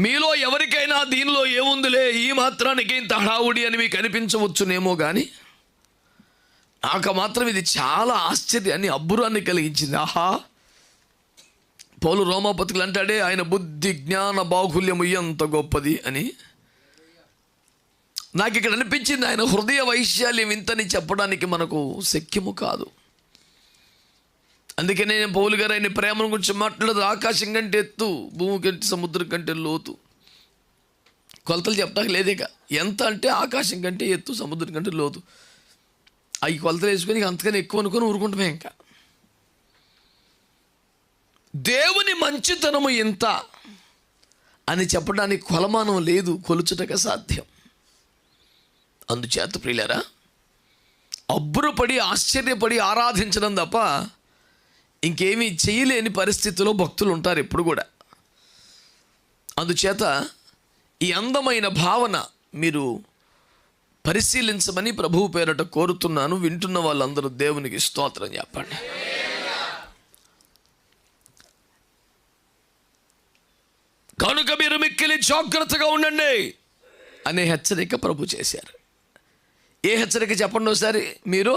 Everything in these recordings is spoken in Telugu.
మీలో ఎవరికైనా దీనిలో ఏముందిలే, ఈ మాత్రానికి ఇంత హడావుడి అని మీకు అనిపించవచ్చునేమో, కానీ నాకు మాత్రం ఇది చాలా ఆశ్చర్యాన్ని, అబ్బురాన్ని కలిగించింది. ఆహా, పౌలు రోమాపత్రికలు అంటాడే, ఆయన బుద్ధి జ్ఞాన బాహుల్యము ఎంత గొప్పది అని. నాకు ఇక్కడ అనిపించింది, ఆయన హృదయ వైశాల్యం ఇంతని చెప్పడానికి మనకు శక్యము కాదు. అందుకే నేను పౌలు గారు ఆయన ప్రేమ గురించి మాట్లాడదు. ఆకాశం కంటే ఎత్తు, భూమి కంటే సముద్రం కంటే లోతు. కొలతలు చెప్పడానికి లేదేక. ఎంత అంటే ఆకాశం కంటే ఎత్తు, సముద్రం కంటే లోతు. అవి కొలతలు వేసుకొని అంతకని ఎక్కువ అనుకొని ఊరుకుంటామే. ఇంకా దేవుని మంచితనము ఎంత అని చెప్పడానికి కొలమానం లేదు, కొలుచుటక సాధ్యం. అందుచేత ప్రియులారా, అబ్బురపడి ఆశ్చర్యపడి ఆరాధించడం తప్ప ఇంకేమీ చేయలేని పరిస్థితిలో భక్తులు ఉంటారు ఎప్పుడు కూడా. అందుచేత ఈ అందమైన భావన మీరు పరిశీలించమని ప్రభువు పేరట కోరుతున్నాను. వింటున్న వాళ్ళందరూ దేవునికి స్తోత్రం చెప్పండి. కనుక మీరు మిక్కిలి జాగ్రత్తగా ఉండండి అనే హెచ్చరిక ప్రభు చేశారు. ఏ హెచ్చరిక చెప్పండి ఒకసారి మీరు.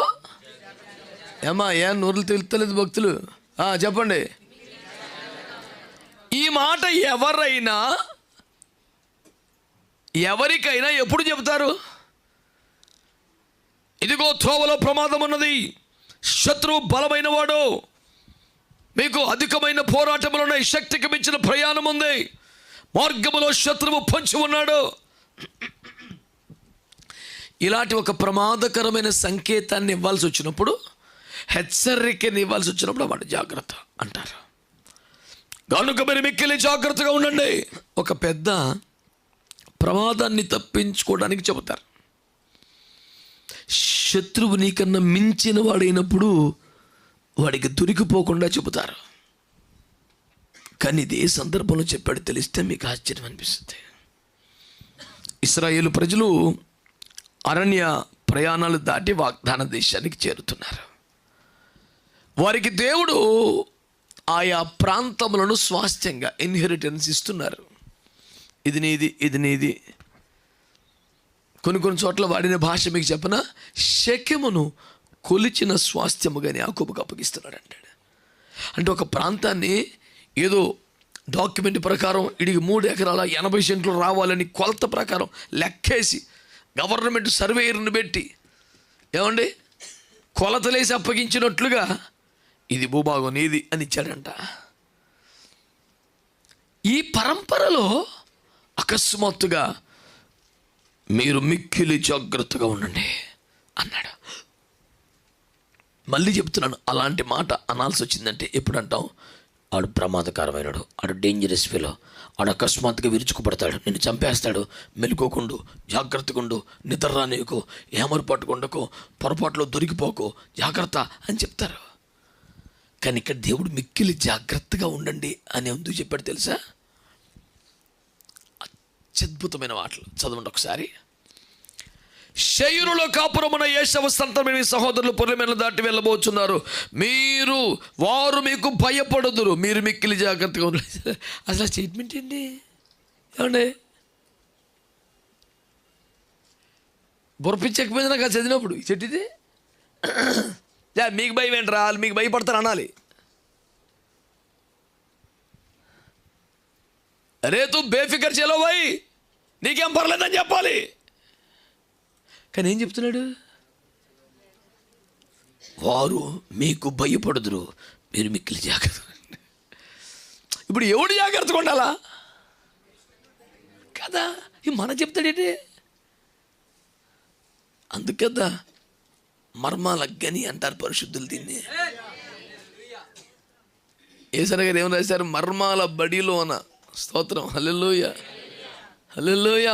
నూరులు తెలుస్తలేదు భక్తులు, చెప్పండి. ఈ మాట ఎవరికైనా ఎప్పుడు చెబుతారు? ఇదిగో త్రోవలో ప్రమాదం ఉన్నది, శత్రువు బలమైన వాడు, మీకు అధికమైన పోరాటములు ఉన్నాయి, శక్తికి మించిన ప్రయాణం ఉంది, మార్గములో శత్రువు పొంచి ఉన్నాడు. ఇలాంటి ఒక ప్రమాదకరమైన సంకేతాన్ని ఇవ్వాల్సి వచ్చినప్పుడు, హెచ్చరికని ఇవ్వాల్సి వచ్చినప్పుడు వాడు జాగ్రత్త అంటారు. కనుక మీరు మిక్కిలి జాగ్రత్తగా ఉండండి. ఒక పెద్ద ప్రమాదాన్ని తప్పించుకోవడానికి చెబుతారు. శత్రువు నీకన్నా మించిన వాడైనప్పుడు వాడికి దొరికిపోకుండా చెబుతారు. కానీ ఇది ఏ సందర్భంలో చెప్పాడు తెలిస్తే మీకు ఆశ్చర్యం అనిపిస్తుంది. ఇశ్రాయేలు ప్రజలు అరణ్య ప్రయాణాలు దాటి వాగ్దాన దేశానికి చేరుతున్నారు. వారికి దేవుడు ఆయా ప్రాంతములను స్వాస్థ్యంగా ఇన్హెరిటెన్స్ ఇస్తున్నారు. ఇది నీది, ఇది నీది. కొన్ని చోట్ల వాడిన భాష మీకు చెప్పన, శకెమును కొలిచిన స్వాస్థ్యముగానే యాకోబుకు అప్పగిస్తున్నాడు అంటాడు. అంటే ఒక ప్రాంతాన్ని ఏదో డాక్యుమెంట్ ప్రకారం ఇడికి 3 ఎకరాల 80 సెంట్లు రావాలని కొలత ప్రకారం లెక్కేసి గవర్నమెంట్ సర్వేయర్ని పెట్టి ఏమండి కొలతలేసి అప్పగించినట్లుగా ఇది భూభాగం నీది అని ఇచ్చాడంట. ఈ పరంపరలో అకస్మాత్తుగా మీరు మిక్కిలి జాగ్రత్తగా ఉండండి అన్నాడు. మళ్ళీ చెప్తున్నాను, అలాంటి మాట అనాల్సి వచ్చిందంటే ఎప్పుడు అంటాం? ఆడు ప్రమాదకరమైనడు, ఆడు డేంజరస్ ఫెలో, ఆడు అకస్మాత్తుగా విరుచుకుపడతాడు, నిన్ను చంపేస్తాడు, మెలుకోకుండు, జాగ్రత్తగుండు, నిద్ర నీకు, ఏమరు పట్టుకుండకు, పొరపాటులో దొరికిపోకు, జాగ్రత్త అని చెప్తారు. కానీ ఇక్కడ దేవుడు మిక్కిలి జాగ్రత్తగా ఉండండి అని ఎందుకు చెప్పాడు తెలుసా? అత్యద్భుతమైన మాటలు చదవండి ఒకసారి. శయూరులో కాపురమున ఏశావు సంతానమైన మీ సహోదరులు పొర్రెమెలను దాటి వెళ్ళబోతున్నారు, వారు మీకు భయపడదురు, మీరు మిక్కిలి జాగ్రత్తగా ఉండాలి. అసలు స్టేట్మెంట్ ఏంటి? ఏమండి బొరపించకపోయింది నాకు చదివినప్పుడు. ఈ చెట్టుది మీకు భయం ఏంట్రా, మీకు భయపడతారు అనాలి. అరే తూ బేఫికర్ చలో భాయ్, నీకేం పర్లేదని చెప్పాలి. కానీ ఏం చెప్తున్నాడు? వారు మీకు భయపడుదురు, మీరు మిక్కిలి జాగ్రత్త. ఇప్పుడు ఎవడు జాగ్రత్తగా ఉండాలా కదా? ఈ మన చెప్తాడేంటి? అందుకదా మర్మాల గని అంటారు పరిశుద్ధులు దీన్ని. యేసయ్య గారు ఏమని రాశారు? మర్మాల బడిలోన. స్తోత్రం, హల్లెలూయా, హల్లెలూయా.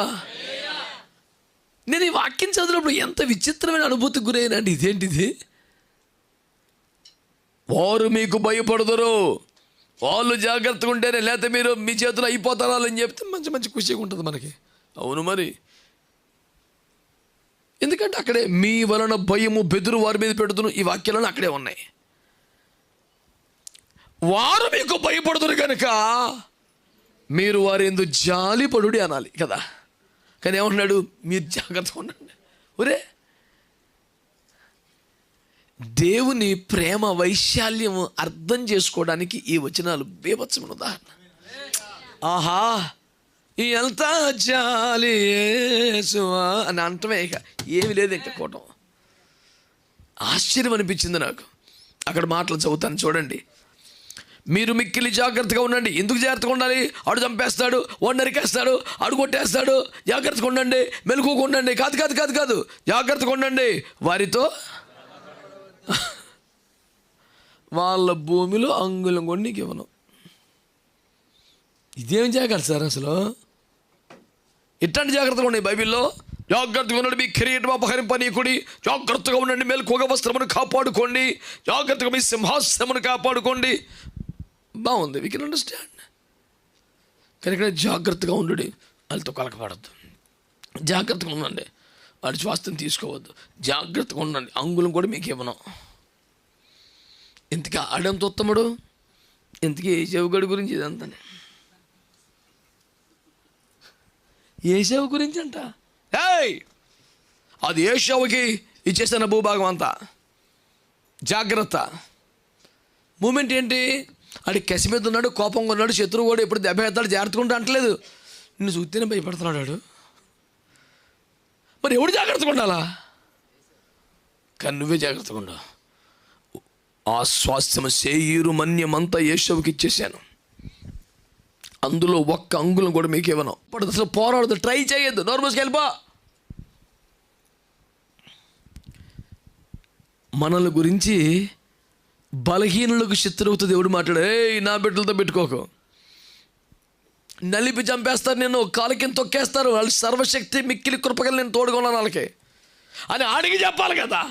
నేను ఈ వాక్యం చదివినప్పుడు ఎంత విచిత్రమైన అనుభూతికి గురైనండి. ఇదేంటిది? వారు మీకు భయపడదురు, వాళ్ళు జాగ్రత్తగా ఉంటేనే, లేకపోతే మీరు మీ చేతిలో అయిపోతారా అని చెప్తే మంచి మంచి ఖుషిగా ఉంటుంది మనకి. అవును మరి, ఎందుకంటే అక్కడే మీ వలన భయము బెదురు వారి మీద పెడుతును, ఈ వాక్యాలను అక్కడే ఉన్నాయి. వారు మీకు భయపడుతురు కనుక మీరు వారి యందు జాలిపడుడి అనాలి కదా. కానీ ఏమంటున్నాడు? మీరు జాగ్రత్తగా ఉండండి. ఒరే, దేవుని ప్రేమ వైశాల్యం అర్థం చేసుకోవడానికి ఈ వచనాలు బీభత్సమైన ఉదాహరణ. ఆహా, ఎంత జాలి యేసువా అని అంటమే, ఇక ఏమి లేదు ఇంకా కూటం. ఆశ్చర్యం అనిపించింది నాకు. అక్కడ మాటలు చదువుతాను చూడండి. మీరు మిక్కిలి జాగ్రత్తగా ఉండండి. ఎందుకు జాగ్రత్తగా ఉండాలి? ఆడు చంపేస్తాడు, వాడు నరికేస్తాడు, ఆడు కొట్టేస్తాడు. జాగ్రత్తగా ఉండండి, మెలకువగా ఉండండి. కాదు కాదు కాదు కాదు, జాగ్రత్తగా ఉండండి. వారితో వాళ్ళ భూమిలో అంగుళం కూడా నీకు ఇవ్వను. ఇదేం జాగ్రత్త సార్ అసలు? ఇట్లాంటి జాగ్రత్తగా ఉన్నాయి బైబిల్లో. జాగ్రత్తగా ఉండండి, మీ కిరీటం అపహరింపనీయకుడి, జాగ్రత్తగా ఉండండి, మెలకువగా వస్త్రమును కాపాడుకోండి, జాగ్రత్తగా మీ సింహాసనమును కాపాడుకోండి. బాగుంది, వీ కెన్ అండర్స్టాండ్. కానీ ఇక్కడ జాగ్రత్తగా ఉండండి, వాళ్ళతో కలకపడద్దు, జాగ్రత్తగా ఉండండి, వాడి స్వాస్థ్యం తీసుకోవద్దు, జాగ్రత్తగా ఉండండి, అంగుళం కూడా మీకు ఇవ్వను. ఇంతకీ ఆడంత ఉత్తముడు, ఇంతకీ ఏసేవుగడి గురించి ఇదంతా. ఏసేవు గురించి అంట. అది ఏసేవుకి ఇచ్చేసిన భూభాగం అంతా. జాగ్రత్త. మూమెంట్ ఏంటి? ఆడి కసి మీద ఉన్నాడు, కోపంగా ఉన్నాడు, శత్రువు కూడా ఎప్పుడు దెబ్బ ఎత్తాడు, జాగ్రత్తగా ఉంటా అంటలేదు. నిన్ను చూస్తేనే భయపడుతున్నాడు వాడు. మరి ఎవడు జాగ్రత్తగా ఉండాలా? కానీ నువ్వే జాగ్రత్తగా ఉండు. ఆ స్వాస్థ్యం సేయీరు మన్యమంతా ఏసేవుకి ఇచ్చేసాను, అందులో ఒక్క అంగుళం కూడా మీకు ఇవ్వను. ఇప్పుడు అసలు పోరాడదు, ట్రై చేయొద్దు, నోర్మస్కి వెళ్ళిపో. మనల గురించి బలహీనులకు శత్రువుతో దేవుడు మాట్లాడు. నా బిడ్డలతో పెట్టుకోకు, నలిపి చంపేస్తారు, నేను కాలు కింద తొక్కేస్తారు, వాళ్ళు సర్వశక్తి మిక్కిలి కృపగల నేను తోడుకున్నాను వాళ్ళకి అని ఆడికి చెప్పాలి కదా.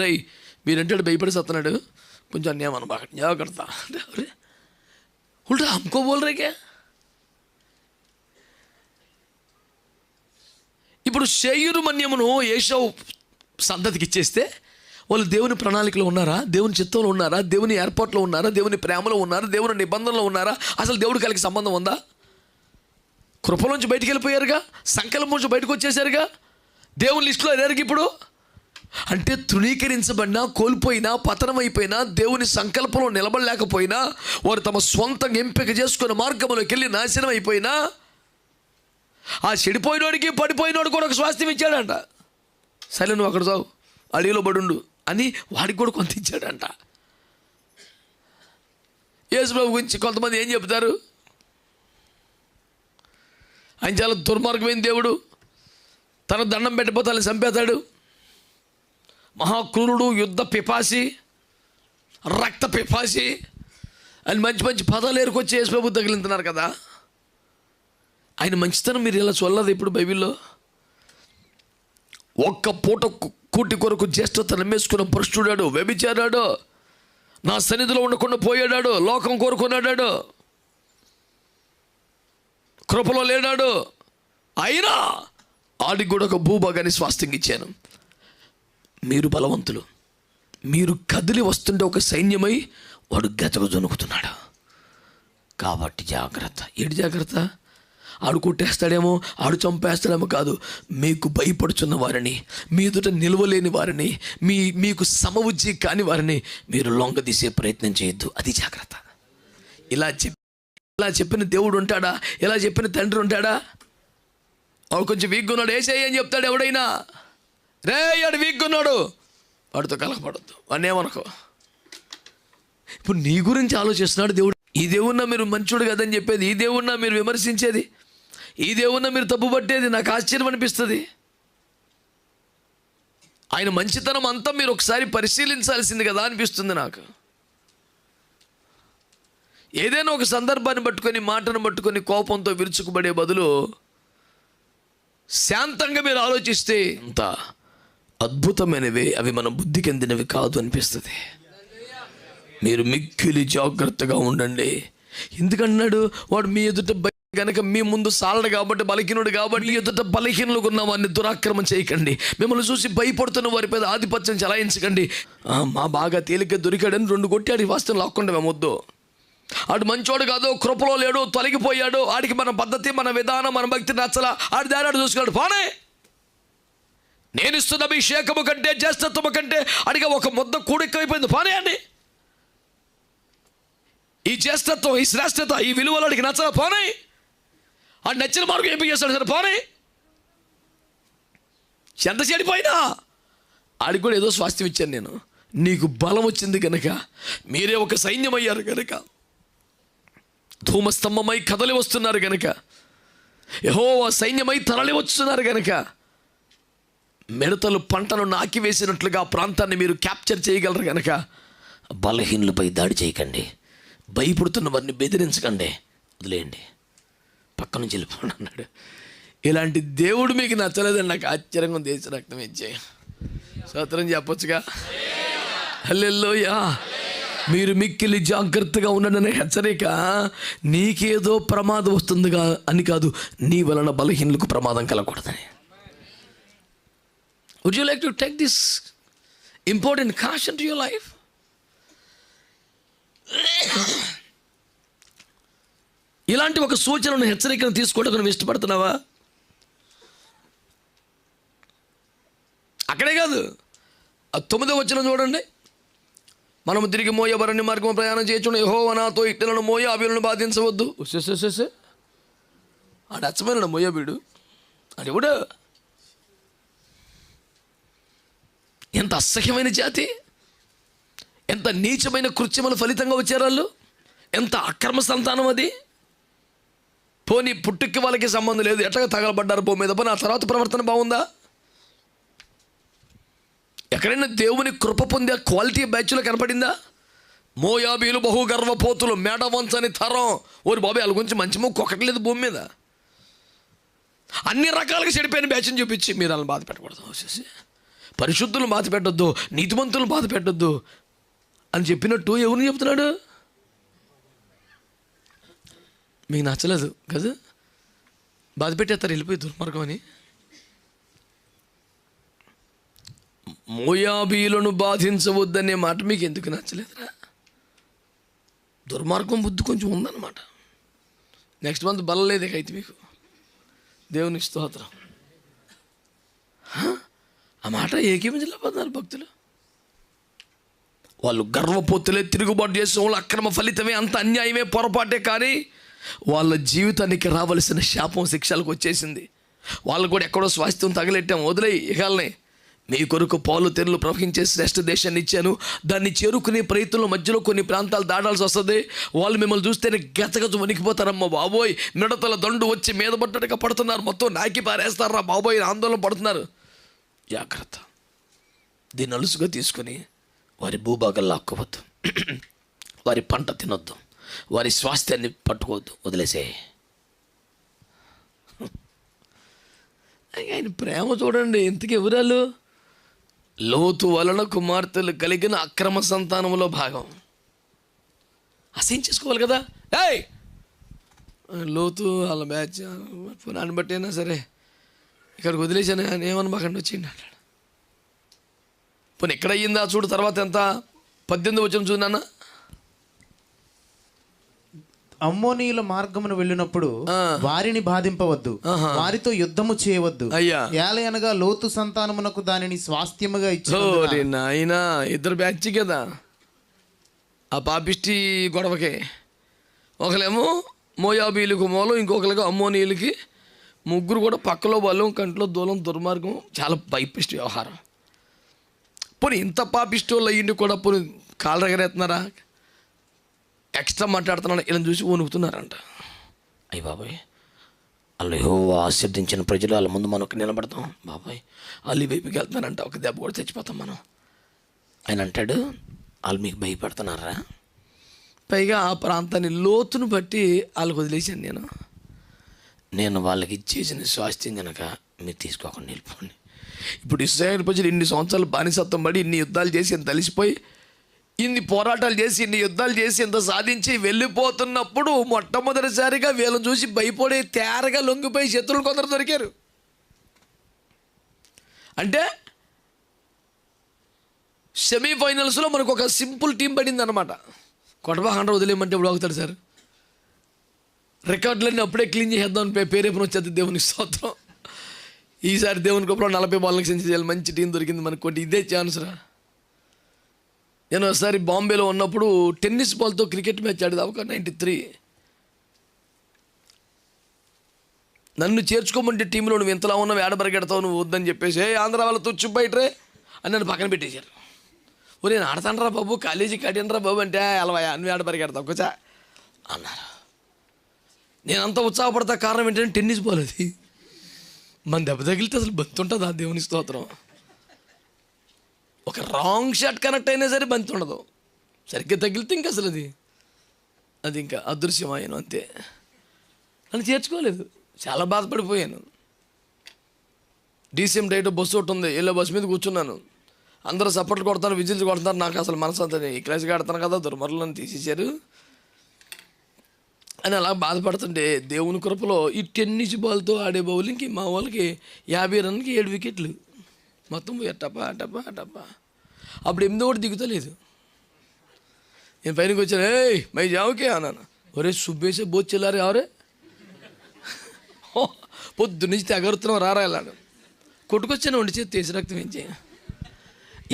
రై మీరంటాడు భయపడి సత్తున్నాడు, కొంచెం అన్యాయం అనబాక, జాగ్రత్త. उल्टा हमको बोल रहे क्या? ఇప్పుడు శేయూరు మన్యమును ఏశావు సంతతికి ఇచ్చేస్తే వాళ్ళు దేవుని ప్రణాళికలో ఉన్నారా? దేవుని చిత్తంలో ఉన్నారా? దేవుని ఏర్పాట్లో ఉన్నారా? దేవుని ప్రేమలో ఉన్నారా? దేవుని నిబంధనలో ఉన్నారా? అసలు దేవుడికి వాళ్ళకి సంబంధం ఉందా? కృపలోంచి బయటికి వెళ్ళిపోయారుగా, సంకల్పం నుంచి బయటకు వచ్చేసారుగా, దేవుని లిస్టులో లేరుగా ఇప్పుడు. అంటే తృణీకరించబడినా, కోల్పోయినా, పతనమైపోయినా, దేవుని సంకల్పంలో నిలబడలేకపోయినా, వారు తమ స్వంతంగా ఎంపిక చేసుకున్న మార్గంలోకి వెళ్ళి నాశనం అయిపోయినా, ఆ చెడిపోయినోడికి పడిపోయినోడు కూడా ఒక స్వాస్థ్యం ఇచ్చాడంట. సరే నువ్వు అక్కడ చావు, అడవిలో పడుండు అని వాడికి కూడా కొంత ఇచ్చాడంట. యేసుప్రభు గురించి కొంతమంది ఏం చెప్తారు? ఆయన చాలా దుర్మార్గమైన దేవుడు, తన దండం పెట్టిపోతే వాళ్ళని చంపేతాడు, మహాక్రూరుడు, యుద్ధ పిపాసి, రక్త పిపాసి అని మంచి మంచి పదాలు ఏరుకొచ్చి యేసుప్రభు తగిలింటున్నారు కదా. ఆయన మంచితనం మీరు ఇలా చూడలేదు ఇప్పుడు బైబిల్లో. ఒక్క పూట కూటి కొరకు జ్యేష్ఠత నమ్మేసుకున్న భ్రష్టుడాడు, వ్యభిచారాడు, నా సన్నిధిలో ఉండకుండా పోయాడాడు, లోకం కోరుకున్నాడాడు, కృపలో లేడాడు, అయినా ఆడికి కూడా ఒక భూభాగాన్ని స్వాస్థ్యంగా ఇచ్చాను. మీరు బలవంతులు, మీరు కదిలి వస్తుంటే ఒక సైన్యమై వాడు గతకు జొనుకుతున్నాడు, కాబట్టి జాగ్రత్త. ఏంటి జాగ్రత్త? ఆడు కొట్టేస్తాడేమో, ఆడు చంపేస్తాడేమో కాదు, మీకు భయపడుచున్న వారిని, మీ ఎదుట నిలవలేని వారిని, మీకు సమవుజ్జి కాని వారిని మీరు లొంగదీసే ప్రయత్నం చేయొద్దు. అది జాగ్రత్త. ఇలా చెప్పిన దేవుడు ఉంటాడా? ఇలా చెప్పిన తండ్రి ఉంటాడా? వాడు కొంచెం వీక్గా ఉన్నాడు, ఏసేయ్య అని చెప్తాడు ఎవడైనా. రే ఆడు వీక్గా ఉన్నాడు, వాడితో కలగపడద్దు, వాడిని ఏమనుకో. ఇప్పుడు నీ గురించి ఆలోచిస్తున్నాడు దేవుడు. ఈ దేవున్నా మీరు మంచోడు కదని చెప్పేది, ఈ దేవున్నా మీరు విమర్శించేది, ఈ దేవున్నా మీరు తప్పు పట్టేది నాకు ఆశ్చర్యం అనిపిస్తుంది. ఆయన మంచితనం అంతా మీరు ఒకసారి పరిశీలించాల్సింది కదా అనిపిస్తుంది నాకు. ఏదైనా ఒక సందర్భాన్ని పట్టుకొని, మాటను పట్టుకొని కోపంతో విరుచుకుపడే బదులు శాంతంగా మీరు ఆలోచిస్తే అంత అద్భుతమైనవి అవి మన బుద్ధికి అందినవి కాదు అనిపిస్తుంది. మీరు మిక్కిలి జాగ్రత్తగా ఉండండి. ఎందుకన్నాడు? వాడు మీ ఎదుట కనుక మీ ముందు సాలడు కాబట్టి, బలహీనుడు కాబట్టి, మీ ఎదుట బలహీనులుగా ఉన్న వారిని దురాక్రమం చేయకండి. మిమ్మల్ని చూసి భయపడుతున్న వారి మీద ఆధిపత్యం చలాయించకండి. మా బాగా తేలిక దొరికాడని 2 కొట్టాడు, ఈ వాస్తవం లాక్కుండా మేమొద్దు. ఆడు మంచోడు కాదు, కృపలో లేడు, తొలగిపోయాడు, ఆడికి మన పద్ధతి, మన విధానం, మన భక్తి నచ్చలా, ఆడి దారి ఆడు చూసుకున్నాడు, పోనే. నేను ఇస్తున్న అభిషేకము కంటే, జ్యేష్ఠత్వము కంటే అడిగా ఒక ముద్ద కూడెక్కువైపోయింది, పోనే అండి. ఈ జ్యేష్ఠత్వం, ఈ శ్రేష్టత, ఈ విలువలు అడిగి నచ్చల, పోనే. ఆడు నచ్చిన మార్గం ఎంపిక చేస్తాడు సరే, పోనే. ఎంత చెడిపోయినా ఆడికి కూడా ఏదో స్వాస్థ్యం ఇచ్చాను నేను. నీకు బలం వచ్చింది కనుక, మీరే ఒక సైన్యం అయ్యారు కనుక, ధూమస్తంభమై కదలి వస్తున్నారు కనుక, యెహోవా సైన్యమై తరలి వస్తున్నారు కనుక, మిడతలు పంటను నాకివేసినట్లుగా ప్రాంతాన్ని మీరు క్యాప్చర్ చేయగలరు కనుక, బలహీనులపై దాడి చేయకండి, భయపడుతున్న వారిని బెదిరించకండి, వదిలేయండి, పక్క నుంచి వెళ్ళిపోండి అన్నాడు. ఇలాంటి దేవుడు మీకు నచ్చలేదని నాకు ఆశ్చర్యంగా దేశ రక్తం ఇచ్చాయి. స్తోత్రం చెప్పొచ్చుగా. హల్లెలూయా. మీరు మిక్కిలి జాగ్రత్తగా ఉండననే హెచ్చరిక. నీకేదో ప్రమాదం వస్తుందిగా అని కాదు, నీ వలన బలహీనులకు ప్రమాదం కలగకూడదని. Would you like to take this important caution to your life? ఇలాంటి ఒక సూచనను, హెచ్చరికను తీసుకోవడానికి నువ్వు ఇష్టపడుతున్నావా? అక్కడే కాదు, 9వ వచనం చూడండి. మనము తిరిగి మోయాబు అరణ్య మార్గం ప్రయాణం చేయొచ్చు, యెహోవా నాతో ఇట్టలను మోయాబీలను బాధించవద్దు. ఆడు అచ్చమైన మోయాబీడు, ఆడెవడు? ఎంత అసహ్యమైన జాతి, ఎంత నీచమైన కృత్యముల ఫలితంగా వచ్చారు వాళ్ళు, ఎంత అక్రమ సంతానం అది. పోనీ పుట్టుకి వాళ్ళకి సంబంధం లేదు, ఎట్లాగా తగలబడ్డారు భూమి మీద, పోనీ ఆ తర్వాత ప్రవర్తన బాగుందా? ఎక్కడైనా దేవుని కృప పొందే క్వాలిటీ బ్యాచ్లో కనపడిందా? మోయాబీలు బహు గర్వపోతులు, మేడ వంచని తరం. ఓరి బాబాయ్, వాళ్ళ గురించి మంచి మొక్క ఒకటి లేదు భూమి మీద. అన్ని రకాలుగా చెడిపోయిన బ్యాచ్ని చూపించి మీరు వాళ్ళని బాధ పెట్టకూడదు, వచ్చేసి పరిశుద్ధులను బాధ పెట్టొద్దు, నీతిమంతులను బాధ పెట్టొద్దు అని చెప్పినట్టు ఎవరిని చెప్తున్నాడు? మీకు నచ్చలేదు కదా, బాధ పెట్టేస్తారు వెళ్ళిపోయి దుర్మార్గం అని. మోయాబీలను బాధించవద్దనే మాట మీకు ఎందుకు నచ్చలేదురా? దుర్మార్గం బుద్ధి కొంచెం ఉందన్నమాట. నెక్స్ట్ మంత్ బలం లేదు అయితే మీకు. దేవునికి స్తోత్రం. ఆ మాట ఏకీపించలేకపోతున్నారు భక్తులు. వాళ్ళు గర్వపోతులే, తిరుగుబాటు చేసే వాళ్ళు, అక్రమ ఫలితమే, అంత అన్యాయమే, పొరపాటే. కానీ వాళ్ళ జీవితానికి రావలసిన శాపం శిక్షలకు వచ్చేసింది. వాళ్ళు కూడా ఎక్కడో స్వాస్థ్యం తగలెట్టాం, వదిలే ఇకాలని. మీ కొరకు పాలు తెరలు ప్రవహించే శ్రేష్ఠ దేశాన్ని ఇచ్చాను, దాన్ని చేరుకునే ప్రయత్నంలో మధ్యలో కొన్ని ప్రాంతాలు దాటాల్సి వస్తుంది. వాళ్ళు మిమ్మల్ని చూస్తేనే గచ్చగచ్చు వణికిపోతారమ్మా బాబోయ్, మిడతల దండు వచ్చి మీద పడ్డట్టుగా పడుతున్నారు, మొత్తం నాకి పారేస్తారా బాబోయ్, ఆందోళన పడుతున్నారు. జాగ్రత్త, దీన్ని అలుసుగా తీసుకుని వారి భూభాగాలు లాక్కోవద్దు, వారి పంట తినొద్దు, వారి స్వాస్థ్యాన్ని పట్టుకోవద్దు, వదిలేసే. ఆయన ప్రేమ చూడండి. ఇంతకీ ఎవరాలు? లోతు వలన కుమార్తెలు కలిగిన అక్రమ సంతానంలో భాగం. అసహ్యం చేసుకోవాలి కదా. ఏయ్, లోతు వాళ్ళ బ్యాచ్ పునాన్ని బట్టి అయినా సరే ఇక్కడికి వదిలేసాను, ఆయన ఏమనమాకండి వచ్చింది అన్నాడు. పోనీ ఎక్కడ అయ్యిందా చూడు. తర్వాత ఎంత? 18 వచనం చూడన్నా. అమ్మోనీయుల మార్గమును వెళ్ళినప్పుడు వారిని బాధింపవద్దు, వారితో యుద్ధము చేయవద్దు. ఏలయనగా లోతు సంతానమునకు దానిని స్వాస్థ్యముగా ఇచ్చారు. నాయనా, ఇద్దరు బ్యాచ్ కదా ఆ పాపిష్టి గొడవకే. ఒకలేమో మోయాబీలకు మూలం, ఇంకొకరికి అమ్మోనీయులకి. ముగ్గురు కూడా పక్కలో బలం, కంట్లో దూలం, దుర్మార్గం, చాలా పైపిష్టి వ్యవహారం. పోనీ ఇంత పాపిష్టోళ్ళు అయ్యిండి కూడా పోనీ కాళ్ళు రగరేస్తున్నారా? ఎక్స్ట్రా మాట్లాడుతున్నాను, ఇలా చూసి వణుకుతున్నారంట. అయ్యి బాబాయ్, వాళ్ళు యెహోవా ఆశీర్వదించిన ప్రజలు, వాళ్ళ ముందు మనం నిలబడతాం బాబాయ్, వాళ్ళు వైపుకి వెళ్తున్నారంట, ఒక దెబ్బ కూడా తెచ్చిపోతాం మనం. ఆయన అంటాడు, వాళ్ళు మీకు భయపడుతున్నారా? పైగా ఆ ప్రాంతాన్ని లోతును బట్టి వాళ్ళకి వదిలేసాను నేను వాళ్ళకి ఇచ్చేసిన స్వాస్థ్యం కనుక మీరు తీసుకోకుండా వెళ్ళిపోండి. ఇప్పుడు ఇశ్రాయేలు ప్రజలు ఇన్ని సంవత్సరాలు బానిసత్వం పడి, ఇన్ని యుద్ధాలు చేసి, ఇంత తలిసిపోయి, ఇన్ని పోరాటాలు చేసి, ఇన్ని యుద్ధాలు చేసి, ఇంత సాధించి వెళ్ళిపోతున్నప్పుడు మొట్టమొదటిసారిగా వీళ్ళని చూసి భయపడే తేరగా లొంగిపోయి శత్రువులు కొందరు దొరికారు. అంటే సెమీఫైనల్స్లో మనకు ఒక సింపుల్ టీం పడింది అనమాట. కొట్టబాకంటే వదిలేయమంటే ఇప్పుడు అవుతాడు సార్. రికార్డులన్నీ అప్పుడే క్లీన్ చేసేద్దాం పేరేపున వచ్చేది. దేవునికి స్తోత్రం. ఈసారి దేవుని కృపలో 40 బాల్లకు సెంచరీ చేయాలి. మంచి టీం దొరికింది మనకు. కొట్టి ఇదే ఛాన్స్ రా. నేను ఒకసారి బాంబేలో ఉన్నప్పుడు టెన్నిస్ బాల్తో క్రికెట్ మ్యాచ్ ఆడేది. ఒక 93. నన్ను చేర్చుకోమంటే టీంలో నువ్వు ఎంతలా ఉన్నావు, ఏడ పరిగెడతావు నువ్వు వద్దని చెప్పేసి ఆంధ్ర వాళ్ళతో బయటరే అని నన్ను పక్కన పెట్టేశారు. నేను ఆడతానరా బాబు, కాలేజీకి ఆడినరా బాబు అంటే అలవాయ నువ్వు ఏడ పరిగెడతావు కూర్చా అన్నారు. నేనంతా ఉత్సాహపడతా. కారణం ఏంటంటే టెన్నిస్ బాల్ అది. మన దెబ్బ తగిలితే అసలు బంతి ఉంటుంది. ఆ దేవుని స్తోత్రం. ఒక రాంగ్ షాట్ కనెక్ట్ అయినా సరే బంతి ఉండదు. సరిగ్గా తగిలితే ఇంకా అసలు అది ఇంకా అదృశ్యమాయను అంతే. నన్ను చేర్చుకోలేదు. చాలా బాధపడిపోయాను. డీసీఎం డైట్ బస్సు ఒకటి ఉంది. ఎల్లో బస్సు మీద కూర్చున్నాను. అందరూ సపోర్ట్లు కొడతారు, విజిల్స్ కొడతారు. నాకు అసలు మనసు అంతా ఈ క్లాస్గా ఆడతాను కదా, దుర్మరులను తీసేశారు అని అలా బాధపడుతుంటే దేవుని కృపలో ఈ టెన్నిస్ బాల్తో ఆడే బౌలింగ్కి మా వాళ్ళకి 50 రన్కి 7 వికెట్లు మొత్తం టపా టపా టపా. అప్పుడు 8 కూడా దిగుతలేదు. నేను పైనకి వచ్చాను. మై జావుకే అన్నాను. ఒరే సుబ్బేసే బోచెల్లారే ఎవరే పొద్దు నుంచి తెగరుతున్నాం రారా వెళ్ళాడు. కొట్టుకొచ్చాను వండి చేతి తీసి రక్తం ఏంచి.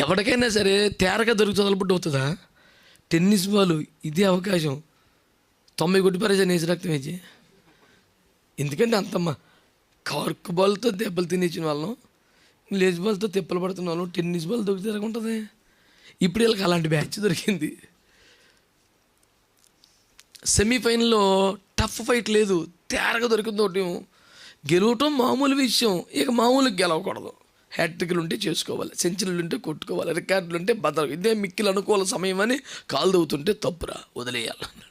ఎవరికైనా సరే తేరగా దొరికి చదలబుడ్డు అవుతుందా? టెన్నిస్ బాల్ ఇదే అవకాశం. 90 కొట్టి పరేసాను వేసి రక్తం వేసి. ఎందుకంటే అంతమ్మా కార్క్ బాల్తో దెబ్బలు తినేసిన వాళ్ళం, లేజ్ బాల్తో తిప్పలు పడుతున్న వాళ్ళం. టెన్నిస్ బాల్ దొరికి తిరగకుంటుంది. ఇప్పుడు వీళ్ళకి అలాంటి బ్యాచ్ దొరికింది. సెమీఫైనల్లో టఫ్ ఫైట్ లేదు, తేరగా దొరికింది ఒకటి. గెలవటం మామూలు విషయం. ఇక మామూలుగా గెలవకూడదు. హ్యాట్రిక్లు ఉంటే చేసుకోవాలి, సెంచరీలు ఉంటే కొట్టుకోవాలి, రికార్డులు ఉంటే బదలు. ఇదే మిక్కిలు అనుకూల సమయం అని కాలు దవ్వుతుంటే తప్పురా వదిలేయాలన్నాడు.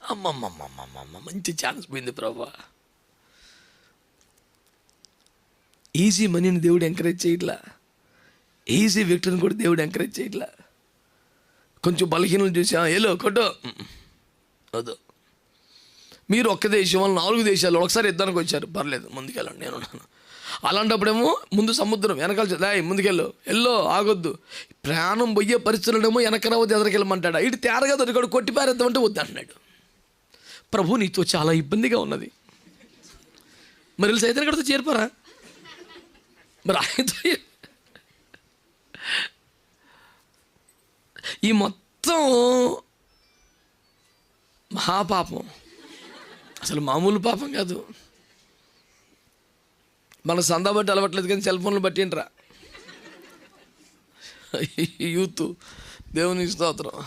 అమ్మమ్మమ్మమ్మమ్మ మంచి ఛాన్స్ పోయింది ప్రభా. ఈజీ మనీని దేవుడు ఎంకరేజ్ చేయట్లా. ఈజీ విక్టరీని కూడా దేవుడు ఎంకరేజ్ చేయట్లా. కొంచెం బలహీనలు చూసి ఏలో కొట్టు వద్దు. మీరు ఒక్క దేశం వాళ్ళు 4 దేశాలు ఒకసారి యుద్ధానికి వచ్చారు, పర్లేదు ముందుకెళ్ళండి నేనున్నాను. అలాంటప్పుడేమో ముందు సముద్రం వెనకాల ముందుకెళ్ళు, ఎల్లో ఆగొద్దు. ప్రాణం పోయే పరిస్థితులనేమో వెనక రావద్దు ఎదరికెళ్ళమంటాడు. ఇటు తేరగా దొరికాడు, కొట్టి పారేద్దామంటే వద్దు అంటున్నాడు. ప్రభు నీతో చాలా ఇబ్బందిగా ఉన్నది. మరి వీళ్ళు సైతం ఎక్కడితో చేరిపోరా? మరి ఆయనతో ఈ మొత్తం మహాపాపం అసలు మామూలు పాపం కాదు. మన సందా బట్టి అలవట్లేదు కానీ సెల్ ఫోన్లు బట్టి ఏంట్రా యూత్. దేవుని స్తోత్రం.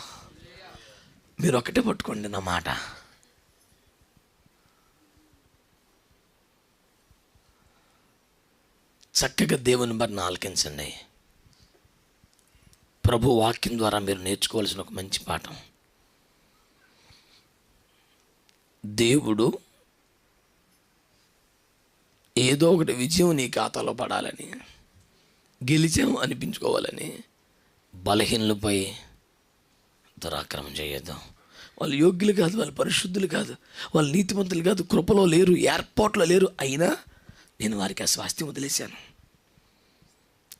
మీరు ఒకటే పట్టుకోండి నా మాట. చక్కగా దేవుని బట్టి ఆలకించండి. ప్రభు వాక్యం ద్వారా మీరు నేర్చుకోవాల్సిన ఒక మంచి పాఠం. దేవుడు ఏదో ఒకటి విజయం నీ ఖాతాలో పడాలని, గెలిచాం అనిపించుకోవాలని బలహీనలపై దురాక్రమం చేయొద్దు. వాళ్ళు యోగ్యులు కాదు, వాళ్ళు పరిశుద్ధులు కాదు, వాళ్ళు నీతిమంతులు కాదు, కృపలో లేరు, ఏర్పాట్లో లేరు. అయినా నేను వారికి ఆ స్వాస్థ్యం వదిలేశాను.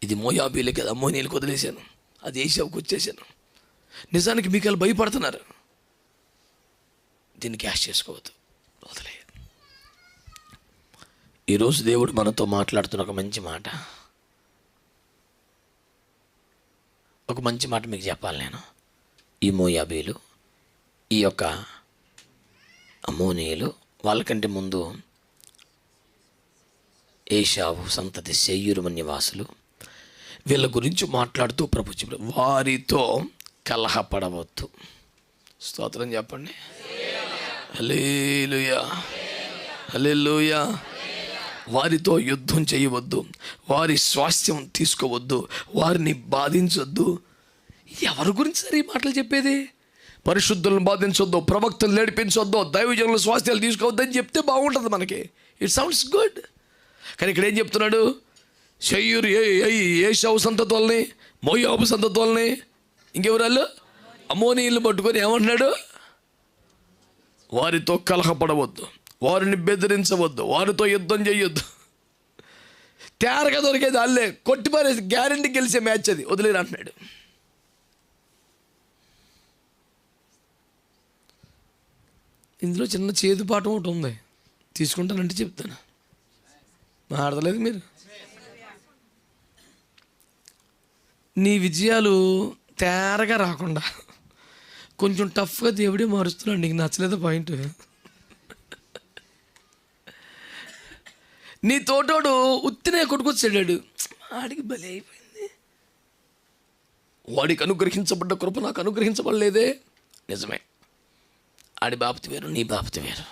ఇది మోయాబీలే కదా, అమ్మోనీలకు వదిలేశాను. అది ఏషావుకు వచ్చేసాను. నిజానికి మీకు వాళ్ళు భయపడుతున్నారు. దీన్ని క్యాష్ చేసుకోవద్దు, వదిలే. ఈరోజు దేవుడు మనతో మాట్లాడుతున్న ఒక మంచి మాట మీకు చెప్పాలి నేను. ఈ మోయాబీలు, ఈ యొక్క అమ్మోనీయులు, వాళ్ళకంటే ముందు ఏషావు సంతతి శేయూరు నివాసులు, వీళ్ళ గురించి మాట్లాడుతూ ప్రభు చెప్పాడు, వారితో కలహపడవద్దు. స్తోత్రం చెప్పండి. హల్లెలూయా, హల్లెలూయా. వారితో యుద్ధం చేయవద్దు, వారి స్వాస్థ్యం తీసుకోవద్దు, వారిని బాధించొద్దు. ఎవరి గురించి సరే ఈ మాటలు చెప్పేది? పరిశుద్ధులను బాధించొద్దు, ప్రవక్తలు నడిపించొద్దు, దైవజనుల స్వాస్థ్యాలు తీసుకోవద్దని చెప్తే బాగుంటుంది మనకి. It sounds good. కానీ ఇక్కడ ఏం చెప్తున్నాడు? శేయూరు ఏషావు సంతతి వాళ్ళని, మోయాబు సంతతి వాళ్ళని, ఇంకెవరాళ్ళు అమ్మోనీయులను పట్టుకొని ఏమంటున్నాడు? వారితో కలహపడవద్దు, వారిని బెదిరించవద్దు, వారితో యుద్ధం చేయొద్దు. తేరగా దొరికేది వాళ్ళే, కొట్టిపారేసి గ్యారెంటీ గెలిచే మ్యాచ్ అది, వదిలేరు అంటున్నాడు. ఇందులో చిన్న చేదు పాఠం ఒకటి ఉంది, తీసుకుంటానంటే చెప్తాను. మాట్లాడలేదు మీరు. నీ విజయాలు తేరగా రాకుండా కొంచెం టఫ్గా దేవుడే మారుస్తున్నాడు. నీకు నచ్చలేదు పాయింట్. నీ తోటోడు ఉత్తినే కొట్టుకొచ్చాడు, ఆడికి బలి అయిపోయింది. వాడికి అనుగ్రహించబడ్డ కృప నాకు అనుగ్రహించబడలేదే. నిజమే, ఆడి బాపతి వేరు, నీ బాపతి వేరు.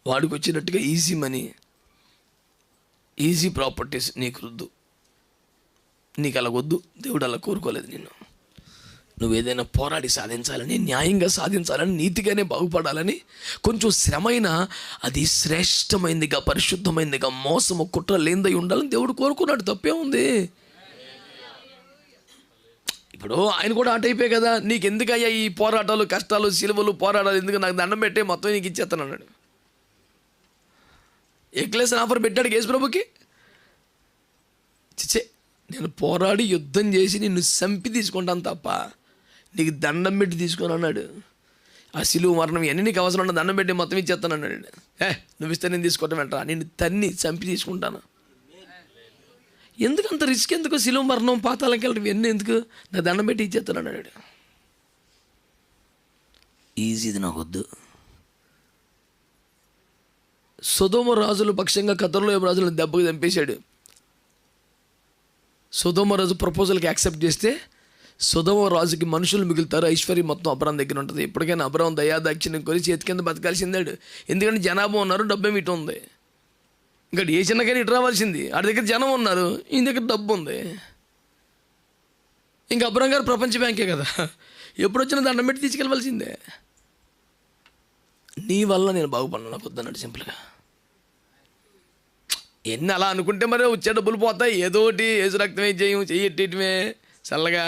వాడికి వచ్చినట్టుగా ఈజీ మనీ, ఈజీ ప్రాపర్టీస్ నీకు వద్దు. నీకు అలా వద్దు. దేవుడు అలా కోరుకోలేదు నిన్ను. నువ్వు ఏదైనా పోరాడి సాధించాలని, న్యాయంగా సాధించాలని, నీతిగానే బాగుపడాలని, కొంచెం శ్రమైనా అది శ్రేష్టమైందిగా, పరిశుద్ధమైందిగా, మోసము కుట్ర లేనిదై ఉండాలని దేవుడు కోరుకున్నాడు. తప్పే ఉంది. ఇప్పుడు ఆయన కూడా ఆట అయిపోయాయి కదా. నీకు ఎందుకయ్యా ఈ పోరాటాలు, కష్టాలు, సిలువలు, పోరాటాలు ఎందుకు? నాకు దండం పెట్టే, మొత్తం నీకు ఇచ్చేస్తాను అన్నాడు. ఎక్లేసిన ఆఫర్ పెట్టాడు యేసు ప్రభుకి. చిచ్చే, నేను పోరాడి యుద్ధం చేసి నిన్ను చంపి తీసుకుంటాను తప్ప నీకు దండం పెట్టి తీసుకొని అన్నాడు. ఆ సిలువ మరణం ఇవన్నీ నీకు అవసరం ఉన్న, దండం పెట్టి మొత్తం ఇచ్చేస్తాను అన్నాడు. నువ్వు ఇస్తే నేను తీసుకోవటం వెంటరా, నిన్ను తన్ని చంపి తీసుకుంటాను. ఎందుకు అంత రిస్క్? ఎందుకు సిలువ మరణం, పాతాళంకి వెళ్ళడం ఇవన్నీ ఎందుకు? నా దండం పెట్టి ఇచ్చేస్తాను అన్నాడు. ఈజీది నాకు వద్దు. సొదొమ రాజుల పక్షంగా కతర్లో రాజులను దెబ్బకి చంపేశాడు. సొదొమ రాజు ప్రపోజల్కి యాక్సెప్ట్ చేస్తే సొదొమ రాజుకి మనుషులు మిగులుతారు, ఐశ్వర్యం మొత్తం అబ్రాం దగ్గర ఉంటుంది. ఎప్పటికైనా అబ్రాం దయాదాక్షిణ్యం కొని చేతి కింద బతకాల్సిందాడు. ఎందుకంటే జనాభా ఉన్నారు, డబ్బే ఇటు ఉంది. ఇంకా ఏ చిన్నకైనా ఇటు రావాల్సింది. ఆడి దగ్గర జనం ఉన్నారు, ఈయన దగ్గర డబ్బు ఉంది. ఇంకా అబ్రాం గారు ప్రపంచ బ్యాంకే కదా, ఎప్పుడు వచ్చినా దండం పెట్టి తీసుకెళ్ళవలసిందే. నీ వల్ల నేను బాగుపడినా, నాకు వద్దన్నాడు సింపుల్గా. ఎన్ని అలా అనుకుంటే మరి వచ్చే డబ్బులు పోతాయి. ఏదో ఒకటి ఏసు రక్తమే చేయం, చెయ్యటమే చల్లగా,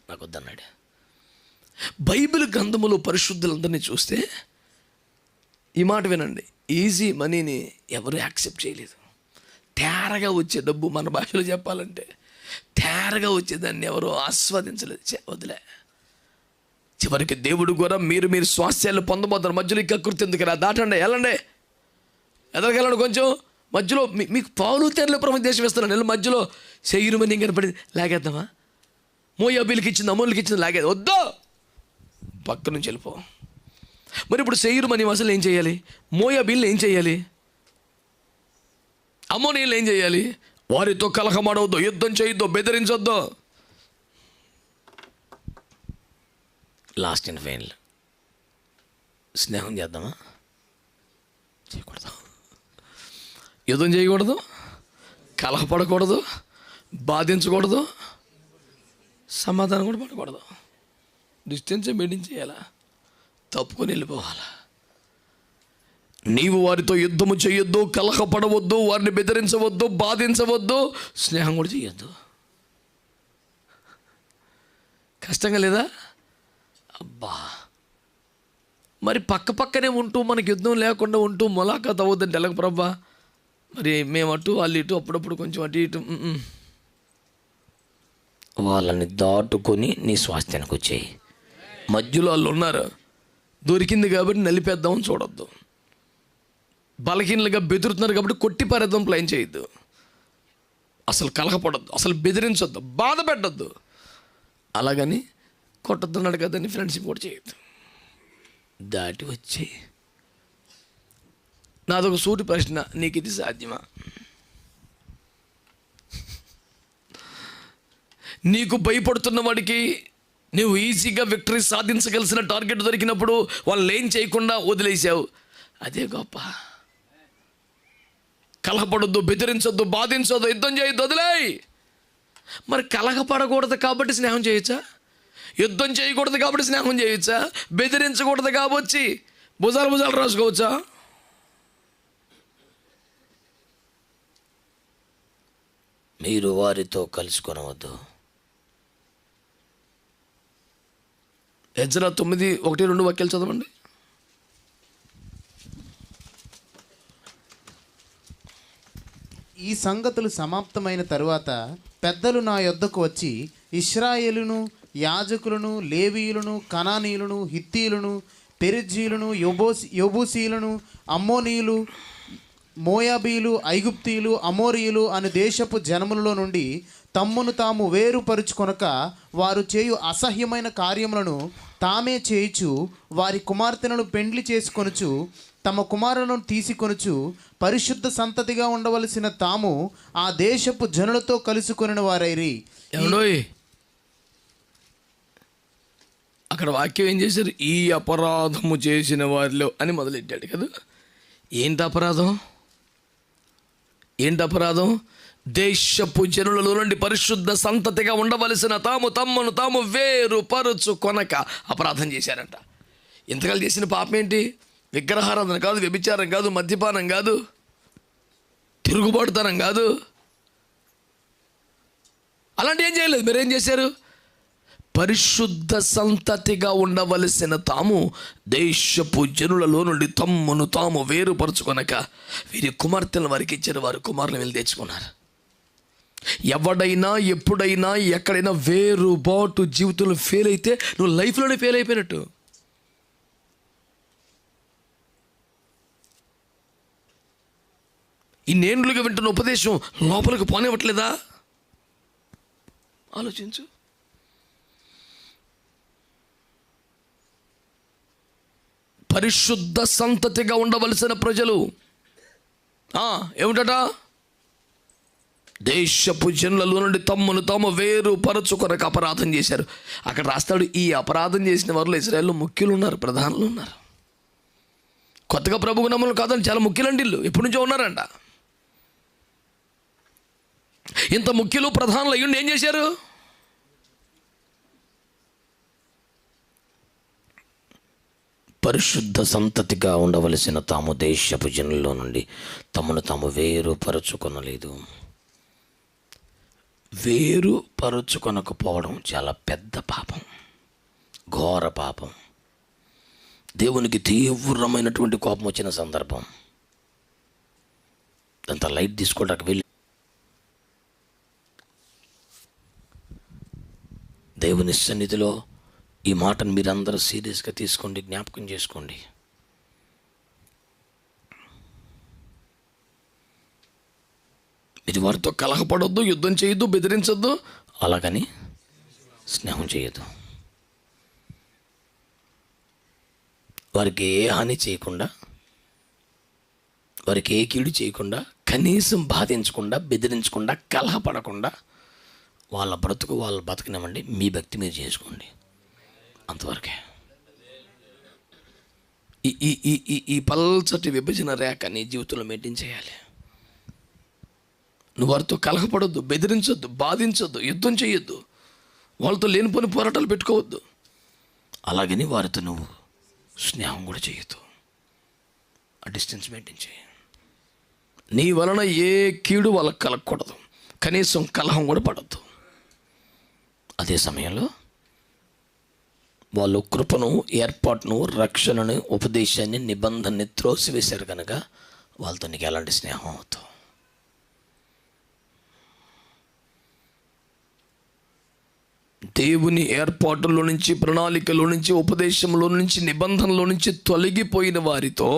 నాకు వద్దన్నాడు. బైబిల్ గ్రంథములో పరిశుద్ధులందరినీ చూస్తే ఈ మాట వినండి, ఈజీ మనీని ఎవరు యాక్సెప్ట్ చేయలేదు. తేరగా వచ్చే డబ్బు, మన భాషలో చెప్పాలంటే తేరగా వచ్చేదాన్ని ఎవరు ఆస్వాదించలేదు. వదిలే. చివరికి దేవుడు కూడా మీరు స్వాస్థ్యాలు పొందబోతారు. మధ్యలో ఇంకా కృతి ఎందుకు రా, దాటండి, వెళ్ళండి, ఎదరికెళ్ళండి. కొంచెం మధ్యలో మీకు పాలు తెరలో ప్రదేశం ఇస్తున్నాను. మధ్యలో శరీరమని కనపడింది, లాగేద్దామా? మోయాబీలకి ఇచ్చింది, అమోళ్ళకి ఇచ్చింది, లాగేది వద్దు, పక్క నుంచి వెళ్ళిపో. మరి ఇప్పుడు శరీరమని అసలు ఏం చేయాలి? మోయాబీలు ఏం చేయాలి? అమోనీయులు ఏం చేయాలి? వారితో కలహమాడవద్దు, యుద్ధం చేయొద్దు, బెదిరించొద్దు. లాస్ట్ అండ్ ఫైనల్, స్నేహం చేద్దామా? చేయకూడదు. యుద్ధం చేయకూడదు, కలహపడకూడదు, బాధించకూడదు, సమాధానం కూడా పడకూడదు. డిస్టెన్స్ మెయింటైన్ చేయాలా, తప్పుకొని వెళ్ళిపోవాలా. నీవు వారితో యుద్ధము చేయొద్దు, కలహపడవద్దు, వారిని బెదిరించవద్దు, బాధించవద్దు, స్నేహం కూడా చేయొద్దు. కష్టంగా లేదా? అబ్బా, మరి పక్కనే ఉంటూ మనకి యుద్ధం లేకుండా ఉంటూ ములాఖాత్ అవ్వద్దంటే ఎలాగ ప్రభా? మరి మేము అటు వాళ్ళు ఇటు, అప్పుడప్పుడు కొంచెం అటు ఇటు. వాళ్ళని దాటుకొని నీ స్వాస్థ్యానికి వచ్చేయి. మధ్యలో వాళ్ళు ఉన్నారు, దొరికింది కాబట్టి నలిపేద్దామని చూడొద్దు. బలహీనలుగా బెదురుతున్నారు కాబట్టి కొట్టి పారేద్దాం ప్లాన్ చేయొద్దు. అసలు కలహపడద్దు, అసలు బెదిరించొద్దు, బాధ పెట్టద్దు. అలాగని కొట్టొద్దన్నాడు కదండి, ఫ్రెండ్షిప్ కూడా చేయొద్దు. దాటి వచ్చి నాదొక సూటి ప్రశ్న, నీకు ఇది సాధ్యమా? నీకు భయపడుతున్న వాడికి నువ్వు ఈజీగా విక్టరీ సాధించగలిసిన టార్గెట్ దొరికినప్పుడు వాళ్ళు ఏం చేయకుండా వదిలేసావు, అదే గొప్ప. కలహపడొద్దు, బెదిరించొద్దు, బాధించొద్దు, యుద్ధం చేయొద్దు, వదిలేయ్. మరి కలహపడకూడదు కాబట్టి స్నేహం చేయొచ్చా? యుద్ధం చేయకూడదు కాబట్టి స్నేహం చేయొచ్చా? బెదిరించకూడదు కాబట్టి భుజాలు రాసుకోవచ్చా? మీరు వారితో కలుసుకొనవద్దు. ఎజ్రా 9:1-2 వాక్యాలు చదవండి. ఈ సంగతులు సమాప్తమైన తరువాత పెద్దలు నా యొద్దకు వచ్చి ఇశ్రాయేలును, యాజకులను, లేవీయులను, కనానీయులను, హిత్తీయులను, పెరిజీలను, యెబూసీయులను, అమ్మోనీయులు, మోయాబీలు, ఐగుప్తీయులు, అమోరీయులు అను దేశపు జనములలో నుండి తమ్మును తాము వేరుపరుచుకొనక వారు చేయు అసహ్యమైన కార్యములను తామే చేయుచు వారి కుమార్తెలను పెండ్లి చేసుకొనుచు తమ కుమారులను తీసుకొనుచు పరిశుద్ధ సంతతిగా ఉండవలసిన తాము ఆ దేశపు జనులతో కలుసుకొనిన వారైరి. ఏమండోయ్, అక్కడ వాక్యం ఏం చేశారు? ఈ అపరాధము చేసిన వారిలో అని మొదలెట్టాడు కదా. ఏంటి అపరాధం? దేశపు జనులలో నుండి పరిశుద్ధ సంతతిగా ఉండవలసిన తాము తమ్మును తాము వేరుపరచు కొనక అపరాధం చేశారంట. ఇంతకాలం చేసిన పాపం ఏంటి? విగ్రహారాధన కాదు, వ్యభిచారం కాదు, మద్యపానం కాదు, తిరుగుబాటుతనం కాదు, అలాంటి ఏం చేయలేదు. మీరేం చేశారు? పరిశుద్ధ సంతతిగా ఉండవలసిన తాము దేశపు జనులలో నుండి తమ్మును తాము వేరుపరుచుకొనక వీరి కుమార్తెలను వారికి ఇచ్చారు. వారి కుమారులను వెళ్ళి తెచ్చుకున్నారు. ఎవడైనా ఎప్పుడైనా ఎక్కడైనా వేరుబాటు జీవితంలో ఫెయిల్ అయితే నువ్వు లైఫ్లోనే ఫెయిల్ అయిపోయినట్టు. ఇన్నేళ్ళుగా వింటున్న ఉపదేశం లోపలికి పోనివ్వట్లేదా? ఆలోచించు. పరిశుద్ధ సంతతిగా ఉండవలసిన ప్రజలు ఏమిటట? దేశపు జనులలో నుండి తమ్మును తాము వేరుపరచుకొనక అపరాధం చేశారు. అక్కడ రాస్తాడు, ఈ అపరాధం చేసిన వారిలో ఇశ్రాయేల్లో ముఖ్యులు ఉన్నారు, ప్రధానులు ఉన్నారు. కొత్తగా ప్రభువు నమ్మలు కాదని చాలా ముఖ్యులండి. ఇల్లు ఎప్పటి నుంచో ఉన్నారంట. ఇంత ముఖ్యులు ప్రధానులు అయ్యుండి ఏం చేశారు? పరిశుద్ధ సంతతిగా ఉండవలసిన తాము దేశపు జనుల్లో నుండి తమను తాము వేరుపరచుకొనలేదు. వేరుపరచుకొనకపోవడం చాలా పెద్ద పాపం, ఘోర పాపం. దేవునికి తీవ్రమైనటువంటి కోపం వచ్చిన సందర్భం. అంత లైట్ తీసుకోవడానికి వెళ్ళి దేవుని సన్నిధిలో ఈ మాటను మీరందరూ సీరియస్గా తీసుకోండి, జ్ఞాపకం చేసుకోండి. మీరు వారితో కలహపడొద్దు, యుద్ధం చేయొద్దు, బెదిరించొద్దు, అలాగని స్నేహం చేయొద్దు. వారికి ఏ హాని చేయకుండా, వారికి ఏ కీడు చేయకుండా, కనీసం బాధించకుండా, బెదిరించకుండా, కలహపడకుండా వాళ్ళ బ్రతుకు వాళ్ళు బతకనివ్వండి. మీ భక్తి మీరు చేసుకోండి, అంతవరకే. ఈ పల్చటి విభజన రేఖ నీ జీవితంలో మెయింటైన్ చేయాలి. నువ్వు వారితో కలహపడొద్దు, బెదిరించొద్దు, బాధించొద్దు, యుద్ధం చేయొద్దు, వాళ్ళతో లేనిపోని పోరాటాలు పెట్టుకోవద్దు. అలాగని వారితో నువ్వు స్నేహం కూడా చేయొద్దు. ఆ డిస్టెన్స్ మెయింటైన్ చేయి. నీ వలన ఏ కీడు వాళ్ళకి కలగకూడదు, కనీసం కలహం కూడా పడద్దు. అదే సమయంలో వాళ్ళు కృపను, ఏర్పాటును, రక్షణను, ఉపదేశాన్ని, నిబంధనని త్రోసివేశారు కనుక వాళ్ళతో నీకు ఎలాంటి స్నేహం అవుతావు? దేవుని ఏర్పాటులో నుంచి, ప్రణాళికలో నుంచి, ఉపదేశంలో నుంచి, నిబంధనలో నుంచి తొలగిపోయిన వారితో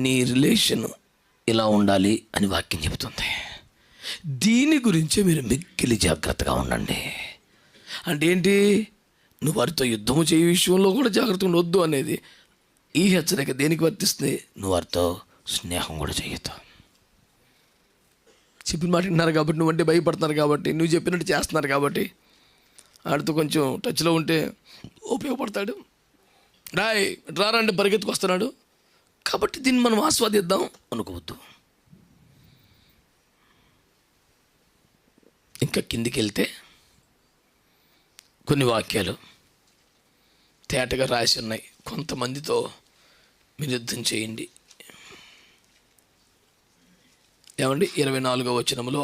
నీ రిలేషన్ ఇలా ఉండాలి అని వాక్యం చెబుతుంది. దీని గురించే మీరు మిక్కిలి జాగ్రత్తగా ఉండండి. అంటే ఏంటి? నువ్వు వారితో యుద్ధము చేయ విషయంలో కూడా జాగ్రత్తగా ఉండొద్దు అనేది ఈ హెచ్చరిక దేనికి వర్తిస్తుంది? నువ్వు వారితో స్నేహం కూడా చేయొద్దు. చెప్పిన మాట వింటున్నారు కాబట్టి, నువ్వంటే భయపడుతున్నారు కాబట్టి, నువ్వు చెప్పినట్టు చేస్తున్నారు కాబట్టి, ఆడితో కొంచెం టచ్లో ఉంటే ఉపయోగపడతాడు. రారంటే పరిగెత్తుకొస్తున్నాడు కాబట్టి దీన్ని మనం ఆస్వాదిద్దాం అనుకోవద్దు. ఇంకా కిందికి వెళ్తే కొన్ని వాక్యాలు తేటగా రాసి ఉన్నాయి. కొంతమందితో మీరు యుద్ధం చేయండి. ఏమండి? 24వ వచనంలో,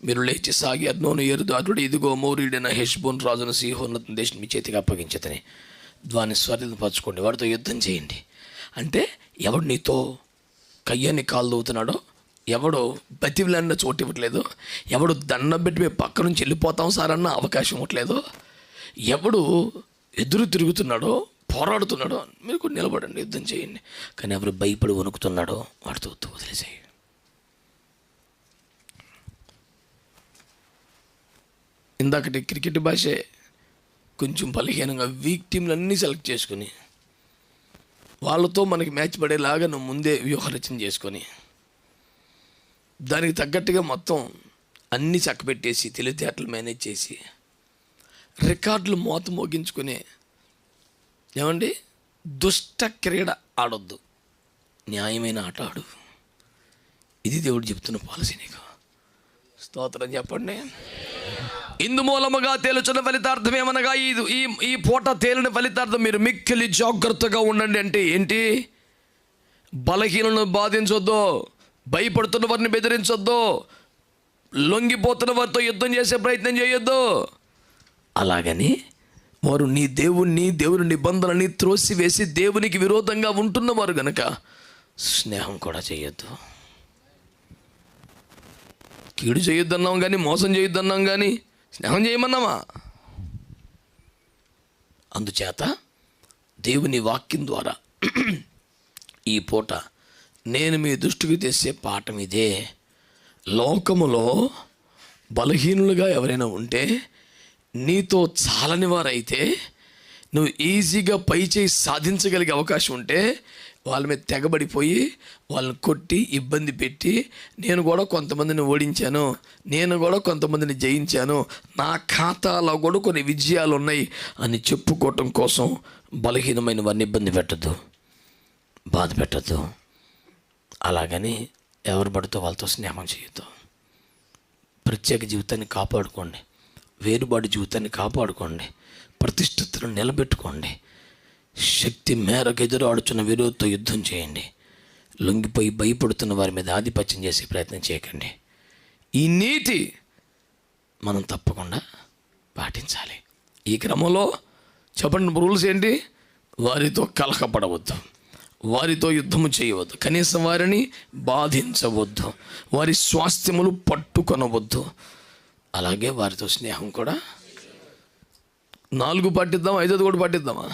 మీరు లేచి సాగి అర్నోను ఏరుదారుడు, ఇదిగో మోరీడైన హెష్బోన్ రాజును సీహోన్నత దేశం మీ చేతికి అప్పగించదని దాన్ని స్వరిపరచుకోండి, వాడితో యుద్ధం చేయండి. అంటే ఎవడు నీతో కయ్యాన్ని కాలు దూతున్నాడో, ఎవడో బతివిలన్న చోటు ఇవ్వట్లేదు, ఎవడు దండం పెట్టి మేము పక్క నుంచి వెళ్ళిపోతాం సార్ అన్న అవకాశం ఇవ్వట్లేదు, ఎవడు ఎదురు తిరుగుతున్నాడో, పోరాడుతున్నాడో మీరు కూడా నిలబడండి, యుద్ధం చేయండి. కానీ ఎవరు భయపడి వణుకుతున్నాడో వాడితో వదిలేసేయి. ఇందాకటి క్రికెట్ భాషే కొంచెం బలహీనంగా వీక్ టీంలు అన్నీ సెలెక్ట్ చేసుకుని వాళ్ళతో మనకి మ్యాచ్ పడేలాగా నువ్వు ముందే వ్యూహరచన చేసుకొని దానికి తగ్గట్టుగా మొత్తం అన్నీ చక్కబెట్టేసి తెలివితేటలు మేనేజ్ చేసి రికార్డులు మోత మోగించుకునే ఏమండి దుష్ట క్రీడ ఆడొద్దు, న్యాయమైన ఆట ఆడు. ఇది దేవుడు చెప్తున్న పాలసీ నీకు. స్తోత్రం చెప్పండి. ఇందు మూలముగా తేలుచున్న ఫలితార్థం ఏమనగా ఈ పూట తేలిన ఫలితార్థం మీరు మిక్కిలి జాగ్రత్తగా ఉండండి. అంటే ఏంటి? బలహీనను బాధించొద్దు, భయపడుతున్న వారిని బెదిరించొద్దు, లొంగిపోతున్న వారితో యుద్ధం చేసే ప్రయత్నం చేయొద్దు. అలాగని వారు నీ దేవుని నిబంధనని త్రోసివేసి దేవునికి విరోధంగా ఉంటున్నవారు గనక స్నేహం కూడా చేయొద్దు. కీడు చేయొద్దన్నాం కానీ, మోసం చేయొద్దన్నాం కానీ స్నేహం చేయమన్నామా? అందుచేత దేవుని వాక్యం ద్వారా ఈ పూట నేను మీ దృష్టికి తెచ్చే పాఠం ఇదే. లోకములో బలహీనులుగా ఎవరైనా ఉంటే, నీతో చాలని వారైతే, నువ్వు ఈజీగా పై చేయి సాధించగలిగే అవకాశం ఉంటే వాళ్ళ మీద తెగబడిపోయి వాళ్ళని కొట్టి ఇబ్బంది పెట్టి, నేను కూడా కొంతమందిని ఓడించాను, నేను కూడా కొంతమందిని జయించాను, నా ఖాతాలో కూడా కొన్ని విజయాలు ఉన్నాయి అని చెప్పుకోవటం కోసం బలహీనమైన వారిని ఇబ్బంది పెట్టద్దు, బాధ పెట్టద్దు. అలాగని ఎవరు పడితే వాళ్ళతో స్నేహం చేయొద్దు. ప్రత్యేక జీవితాన్ని కాపాడుకోండి, వేరుబాటు జీవితాన్ని కాపాడుకోండి, ప్రతిష్టతను నిలబెట్టుకోండి. శక్తి మేరకు ఎదురాడుచున్న విరోధంతో యుద్ధం చేయండి. లొంగిపోయి భయపడుతున్న వారి మీద ఆధిపత్యం చేసే ప్రయత్నం చేయకండి. ఈ నీతి మనం తప్పకుండా పాటించాలి. ఈ క్రమంలో చెప్పండి రూల్స్ ఏంటి? వారితో కలహపడవద్దు, వారితో యుద్ధము చేయవద్దు, కనీసం వారిని బాధించవద్దు, వారి స్వాస్థ్యములు పట్టుకొనవద్దు. అలాగే వారితో స్నేహం కూడా 4 పాటిద్దాం, 5 కూడా పాటిద్దామా?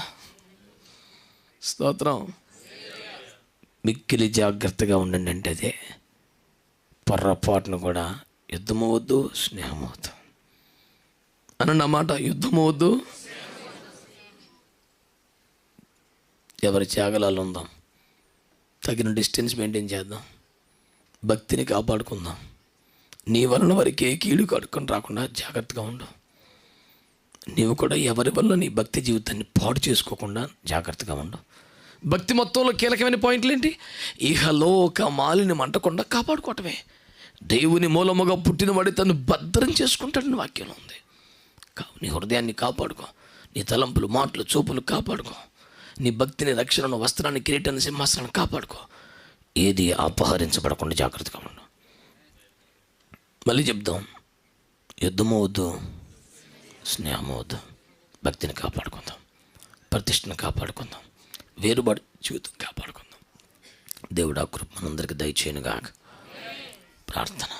స్తోత్రం. మిక్కిలి జాగ్రత్తగా ఉండండి. అంటే అదే పొర్రపాటును కూడా యుద్ధము వద్దు, స్నేహం వద్దు అనండి అన్నమాట. యుద్ధము వద్దు, ఎవరి త్యాగలాలు ఉందాం, తగిన డిస్టెన్స్ మెయింటైన్ చేద్దాం, భక్తిని కాపాడుకుందాం. నీ వలన వారికి ఏ కీడు కడుక్కొని రాకుండా జాగ్రత్తగా ఉండు. నీవు కూడా ఎవరి వల్ల నీ భక్తి జీవితాన్ని పాడు చేసుకోకుండా జాగ్రత్తగా ఉండు. భక్తి మొత్తంలో కీలకమైన పాయింట్లు ఏంటి? ఇహలోక మాలిని మంటకుండా కాపాడుకోవటమే. దేవుని మూలముగా పుట్టినవాడి తను భద్రం చేసుకుంటాడని వాక్యంలో ఉంది. నీ హృదయాన్ని కాపాడుకో, నీ తలంపులు, మాటలు, చూపులు కాపాడుకో, నీ భక్తిని, రక్షణను, వస్త్రాన్ని, కిరీటాన్ని, సింహాసనాన్ని కాపాడుకో. ఏది అపహరించబడకుండా జాగ్రత్తగా ఉండు. మళ్ళీ చెప్దాం, యుద్ధము వద్దు, స్నేహము వద్దు, భక్తిని కాపాడుకుందాం, ప్రతిష్టను కాపాడుకుందాం, వేరుబాటు జీవితం కాపాడుకుందాం. దేవుడు ఆ కృప మనందరికీ దయచేయనుగాక. ప్రార్థన.